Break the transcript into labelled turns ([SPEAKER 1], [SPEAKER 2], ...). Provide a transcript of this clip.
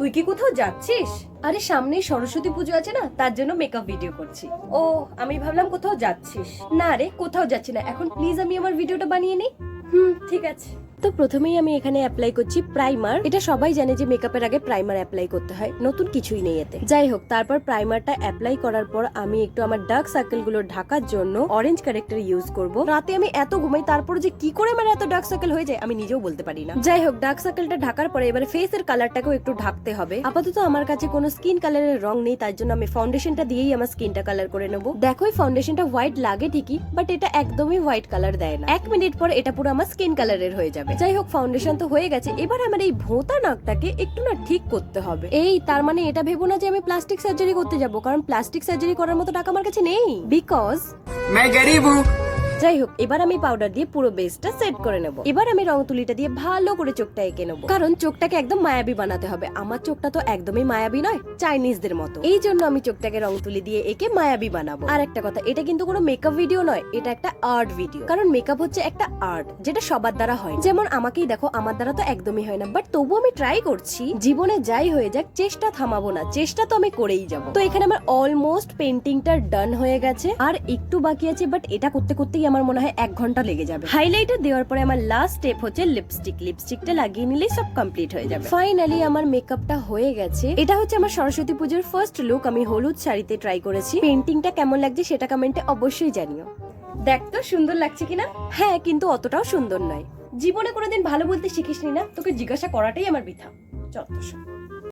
[SPEAKER 1] তুই কি কোথাও যাচ্ছিস? আরে সামনেই সরস্বতী পুজো আছে না, তার জন্য মেকআপ ভিডিও করছি। ও, আমি ভাবলাম কোথাও যাচ্ছিস। না রে, কোথাও যাচ্ছি না। এখন প্লিজ আমি আমার ভিডিওটা বানিয়ে নিই। ঠিক আছে। তো প্রথমেই আমি এখানে অ্যাপ্লাই করছি প্রাইমার। এটা সবাই জানে যে মেকআপের আগে প্রাইমার অ্যাপ্লাই করতে হয়, নতুন কিছুই নেই এতে। যাই হোক, তারপর প্রাইমারটা অ্যাপ্লাই করার পর আমি একটু আমার ডার্ক সার্কেল গুলো ঢাকার জন্য অরেঞ্জ কারেক্টার ইউজ করব। রাতে আমি এত ঘুমাই, তারপর যে কি করে আমার এত ডার্ক সার্কেল হয়ে যায় আমি নিজেও বলতে পারি না। যাই হোক, ডার্ক সার্কেলটা ঢাকার পরে এবারে ফেসের কালারটাকেও একটু ঢাকতে হবে। আপাতত আমার কাছে কোনো স্কিন কালারের রং নেই, তার জন্য আমি ফাউন্ডেশনটা দিয়েই আমার স্কিনটা কালার করে নেব। দেখো, এই ফাউন্ডেশনটা হোয়াইট লাগে ঠিকই, বাট এটা একদমই হোয়াইট কালার দেয় না। 1 মিনিট পর এটা পুরো আমার স্কিন কালারের হয়ে যাবে। যাই হোক, ফাউন্ডেশন তো হয়ে গেছে। এবার আমার এই ভোঁতা নাকটাকে একটু না ঠিক করতে হবে। এই তার মানে এটা ভেবো না যে আমি প্লাস্টিক সার্জারি করতে যাব, কারণ প্লাস্টিক সার্জারি করার মতো টাকা আমার কাছে নেই, বিকজ
[SPEAKER 2] मैं गरीब हूँ।
[SPEAKER 1] যাই হোক, এবার আমি পাউডার দিয়ে পুরো বেসটা সেট করে নেব। এবার আমি রং তুলিটা দিয়ে ভালো করে চোখটা এঁকে নেব, কারণ চোখটাকে একদম মায়াবী বানাতে হবে। আমার চোখটা তো একদমই মায়াবী নয়, চাইনিজদের মতো। এই জন্য আমি চোখটাকে রং তুলি দিয়ে এঁকে মায়াবী বানাবো। আর একটা কথা, এটা কিন্তু কোনো মেকআপ ভিডিও নয়, এটা একটা আর্ট ভিডিও। কারণ মেকআপ হচ্ছে একটা আর্ট, যেটা সবার দ্বারা হয়। যেমন আমাকেই দেখো, আমার দ্বারা তো একদমই হয় না, বাট তবু আমি ট্রাই করছি। জীবনে যাই হয়ে যাক, চেষ্টা থামাবো না, চেষ্টা তো আমি করেই যাব। তো এখানে আমার অলমোস্ট পেন্টিংটা ডান হয়ে গেছে, আর একটু বাকি আছে, বাট এটা করতে করতেই আমার মনে হয় 1 ঘন্টা লেগে যাবে। হাইলাইটার দেওয়ার পরে আমার লাস্ট স্টেপ হচ্ছে লিপস্টিক। লিপস্টিকটা লাগিয়ে নিলেই সব কমপ্লিট হয়ে যাবে। ফাইনালি আমার মেকআপটা হয়ে গেছে। এটা হচ্ছে আমার সরস্বতী পুজোর ফার্স্ট লুক। আমি হলুদ শাড়িতে ট্রাই করেছি। পেন্টিংটা কেমন লাগছে সেটা কমেন্টে অবশ্যই জানিও। দেখ তো সুন্দর লাগছে কিনা। হ্যাঁ, কিন্তু অতটাও সুন্দর নয়। জীবনে কোনোদিন ভালো বলতে শিখিসনি না, তোকে জিজ্ঞাসা করাটাই আমার বৃথা। যত সব।